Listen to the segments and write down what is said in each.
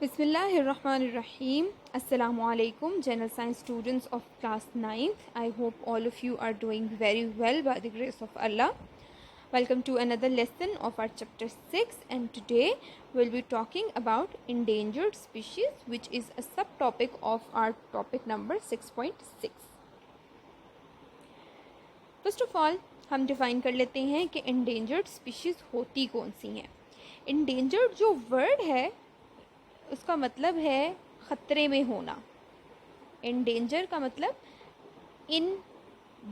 Bismillahirrahmanirrahim. Assalamu alaikum, General Science students of class 9th. I hope all of you are doing very well by the grace of Allah. Welcome to another lesson of our chapter 6, and today we'll be talking about endangered species, which is a subtopic of our topic number 6.6. First of all, हम define कर लेते हैं कि endangered species होती कौन सी हैं. endangered जो word है उसका मतलब है ख़तरे में होना. endanger का मतलब in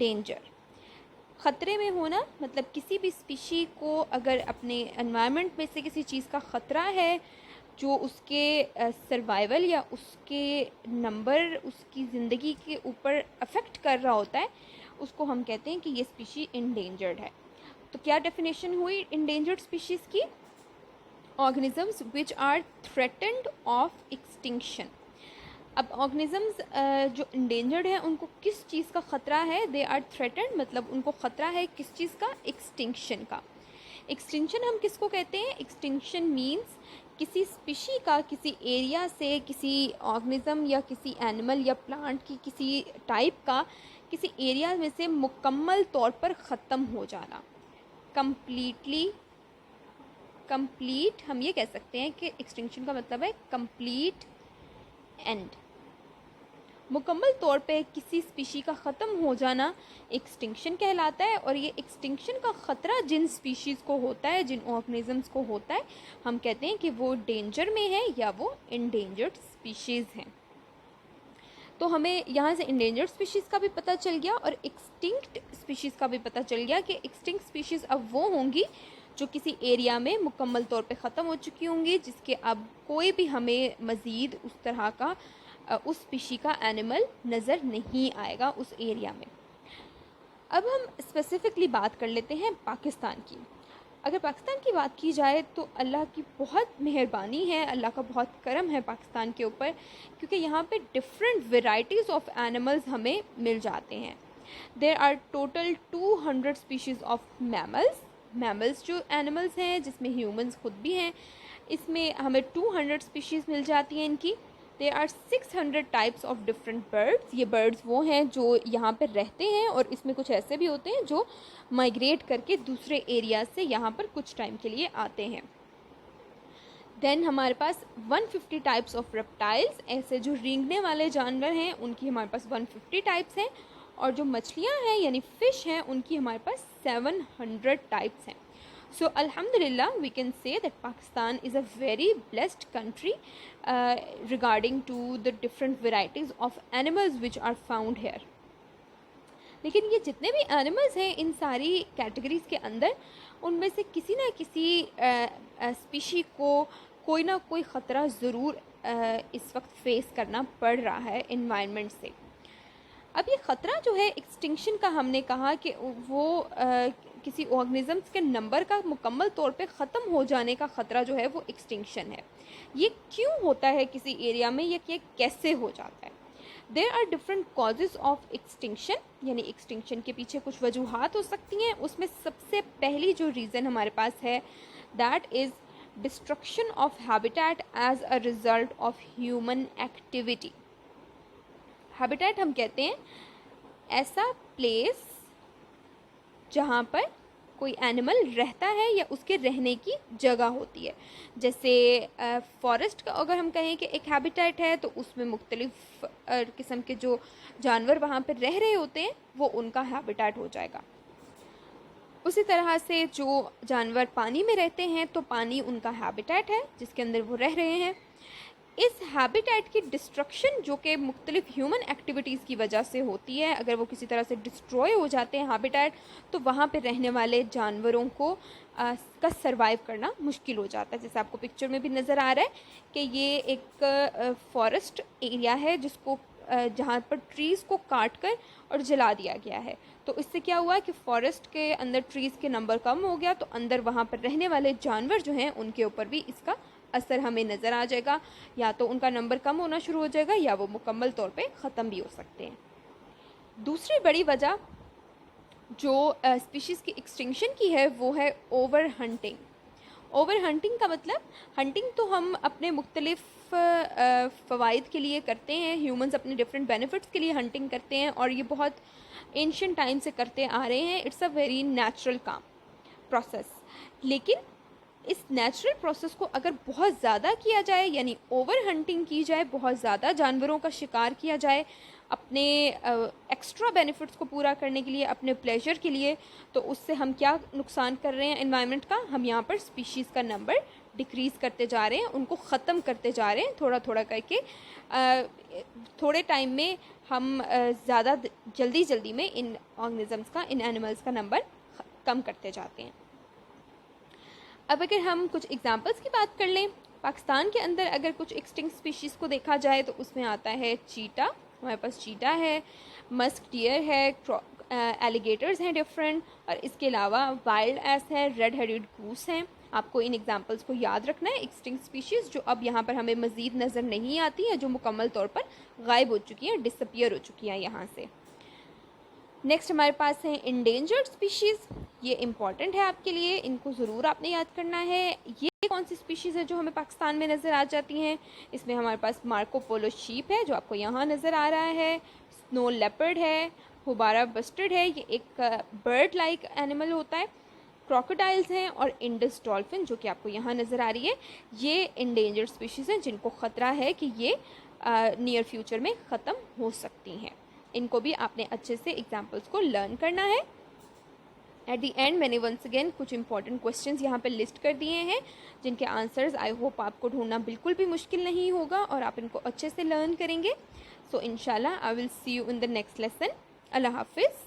danger, ख़तरे में होना. मतलब किसी भी स्पीशी को अगर अपने एनवायरनमेंट में से किसी चीज़ का ख़तरा है जो उसके सर्वाइवल या उसके नंबर, उसकी ज़िंदगी के ऊपर अफेक्ट कर रहा होता है, उसको हम कहते हैं कि ये स्पीशी इंडेंजर्ड है. तो क्या डेफिनेशन हुई इंडेंजर्ड स्पीशीज़ की? Organisms which are threatened of extinction. अब ऑर्गेनिजम्स जो इंडेंजर्ड है उनको किस चीज़ का ख़तरा है? दे आर थ्रेटेंड, मतलब उनको ख़तरा है किस चीज़ का? एक्सटिंक्शन का. एक्सटिंक्शन हम किसको कहते हैं? एक्सटिंक्शन मीन्स किसी स्पीशी का किसी एरिया से, किसी ऑर्गेनिज्म या किसी एनिमल या प्लांट की किसी टाइप का किसी एरिया में से मुकम्मल तौर पर ख़त्म हो जाना. कंप्लीट हम ये कह सकते हैं कि एक्सटिंक्शन का मतलब है कंप्लीट एंड. मुकम्मल तौर पे किसी स्पीशी का ख़त्म हो जाना एक्सटिंक्शन कहलाता है. और ये एक्सटिंक्शन का ख़तरा जिन स्पीशीज़ को होता है, जिन ऑर्गेनिजम्स को होता है, हम कहते हैं कि वो डेंजर में है या वो इंडेंजर्ड स्पीशीज़ हैं. तो हमें यहाँ से इंडेंजर्ड स्पीशीज़ का भी पता चल गया और एक्सटिंक्ट स्पीशीज़ का भी पता चल गया कि एक्सटिंक्ट स्पीशीज़ अब वो होंगी जो किसी एरिया में मुकम्मल तौर पे ख़त्म हो चुकी होंगी, जिसके अब कोई भी हमें मज़ीद उस तरह का उस स्पीशी का एनिमल नज़र नहीं आएगा उस एरिया में. अब हम स्पेसिफ़िकली बात कर लेते हैं पाकिस्तान की. अगर पाकिस्तान की बात की जाए तो अल्लाह की बहुत मेहरबानी है, अल्लाह का बहुत करम है पाकिस्तान के ऊपर, क्योंकि यहाँ पे डिफरेंट वेराइटीज़ ऑफ एनिमल्स हमें मिल जाते हैं. There are total 200 species of mammals जो एनिमल्स हैं, जिसमें ह्यूमंस खुद भी हैं, इसमें हमें 200 स्पीशीज़ मिल जाती हैं इनकी. There are 600 types of different birds. ये बर्ड्स वो हैं जो यहाँ पर रहते हैं, और इसमें कुछ ऐसे भी होते हैं जो माइग्रेट करके दूसरे एरिया से यहाँ पर कुछ टाइम के लिए आते हैं. देन हमारे पास 150 टाइप्स ऑफ रेप्टाइल्स, ऐसे जो रेंगने वाले जानवर हैं उनकी हमारे पास 150 टाइप्स हैं. और जो मछलियाँ हैं यानी फ़िश हैं उनकी हमारे पास 700 टाइप्स हैं. सो अल्हम्दुलिल्लाह we can say that Pakistan is a very blessed country regarding to the different varieties of animals which are found here. लेकिन ये जितने भी एनिमल्स हैं इन सारी कैटेगरीज़ के अंदर, उनमें से किसी ना किसी स्पीशी को कोई ना कोई ख़तरा ज़रूर इस वक्त फ़ेस करना पड़ रहा है इन्वायरमेंट से. अब ये ख़तरा जो है एक्सटिंक्शन का, हमने कहा कि वो किसी ऑर्गेनिजम्स के नंबर का मुकम्मल तौर पे ख़त्म हो जाने का ख़तरा जो है वो एक्सटिंक्शन है. ये क्यों होता है किसी एरिया में, ये कैसे हो जाता है? There are different causes of extinction, यानी एक्सटिंक्शन के पीछे कुछ वजूहात हो सकती हैं. उसमें सबसे पहली जो रीज़न हमारे पास है that is destruction of habitat as a result of human activity. Habitat हम कहते हैं ऐसा प्लेस जहाँ पर कोई एनिमल रहता है या उसके रहने की जगह होती है. जैसे फॉरेस्ट का अगर हम कहें कि एक हैबिटेट है, तो उसमें मुख्तलिफ़ किस्म के जो जानवर वहाँ पर रह रहे होते हैं वो उनका हैबिटेट हो जाएगा. उसी तरह से जो जानवर पानी में रहते हैं तो पानी उनका हैबिटेट है जिसके अंदर वो रह रहे हैं. इस हैबिटेट की डिस्ट्रक्शन जो कि मुख्तलिफ ह्यूमन एक्टिविटीज़ की वजह से होती है, अगर वो किसी तरह से डिस्ट्रॉय हो जाते हैं हैबिटेट, तो वहाँ पे रहने वाले जानवरों को का सरवाइव करना मुश्किल हो जाता है. जैसे आपको पिक्चर में भी नज़र आ रहा है कि ये एक फॉरेस्ट एरिया है जिसको जहाँ पर ट्रीज़ को काट कर और जला दिया गया है. तो इससे क्या हुआ कि फ़ॉरेस्ट के अंदर ट्रीज़ के नंबर कम हो गया, तो अंदर वहाँ पर रहने वाले जानवर जो हैं उनके ऊपर भी इसका असर हमें नज़र आ जाएगा. या तो उनका नंबर कम होना शुरू हो जाएगा या वो मुकम्मल तौर पे ख़त्म भी हो सकते हैं. दूसरी बड़ी वजह जो स्पीशीज़ की एक्सटिंक्शन की है वो है ओवर हंटिंग. ओवर हंटिंग का मतलब, हंटिंग तो हम अपने मुख्तलिफ फ़वाइद के लिए करते हैं, ह्यूमंस अपने डिफरेंट बेनिफिट्स के लिए हंटिंग करते हैं और ये बहुत एंशियंट टाइम से करते आ रहे हैं। इट्स अ वेरी नेचुरल काम प्रोसेस। लेकिन इस नेचुरल प्रोसेस को अगर बहुत ज़्यादा किया जाए, यानी ओवर हंटिंग की जाए, बहुत ज़्यादा जानवरों का शिकार किया जाए अपने एक्स्ट्रा बेनिफिट्स को पूरा करने के लिए, अपने प्लेजर के लिए, तो उससे हम क्या नुकसान कर रहे हैं एनवायरनमेंट का? हम यहाँ पर स्पीशीज़ का नंबर डिक्रीज़ करते जा रहे हैं, उनको ख़त्म करते जा रहे हैं थोड़ा थोड़ा करके। थोड़े टाइम में हम ज़्यादा जल्दी में इन ऑर्गेनिजम्स का, इन एनिमल्स का नंबर कम करते जाते हैं। अब अगर हम कुछ एग्जांपल्स की बात कर लें, पाकिस्तान के अंदर अगर कुछ एक्सटिंक्ट स्पीशीज़ को देखा जाए तो उसमें आता है चीता, हमारे पास चीता है, मस्क डियर है, एलिगेटर्स हैं डिफरेंट, और इसके अलावा वाइल्ड एस है, रेड हेडेड गूस हैं। आपको इन एग्जांपल्स को याद रखना है, एक्सटिंक्ट स्पीशीज़ जो अब यहाँ पर हमें मज़ीद नज़र नहीं आती है, जो मुकम्मल तौर पर गायब हो चुकी हैं, डिसअपियर हो चुकी हैं यहाँ से। नेक्स्ट हमारे पास है इंडेंजर्ड स्पीशीज़। ये इम्पॉर्टेंट है आपके लिए, इनको ज़रूर आपने याद करना है। ये कौन सी स्पीशीज़ है जो हमें पाकिस्तान में नज़र आ जाती हैं? इसमें हमारे पास मार्को पोलो शीप है जो आपको यहाँ नज़र आ रहा है, स्नो लेपर्ड है, हुबारा बस्टर्ड है, ये एक बर्ड लाइक एनिमल होता है, क्रोकोडाइल्स हैं, और इंडस डॉल्फिन जो कि आपको यहाँ नज़र आ रही है। ये इंडेंजर्ड स्पीशीज़ हैं जिनको ख़तरा है कि ये नियर फ्यूचर में ख़त्म हो सकती हैं। इनको भी आपने अच्छे से एग्जाम्पल्स को लर्न करना है। एट द एंड मैंने वंस अगेन कुछ इंपॉर्टेंट क्वेश्चंस यहाँ पे लिस्ट कर दिए हैं जिनके आंसर्स आई होप आपको ढूंढना बिल्कुल भी मुश्किल नहीं होगा और आप इनको अच्छे से लर्न करेंगे। सो इंशाल्लाह I will see you in the next lesson. अल्लाह हाफिज़।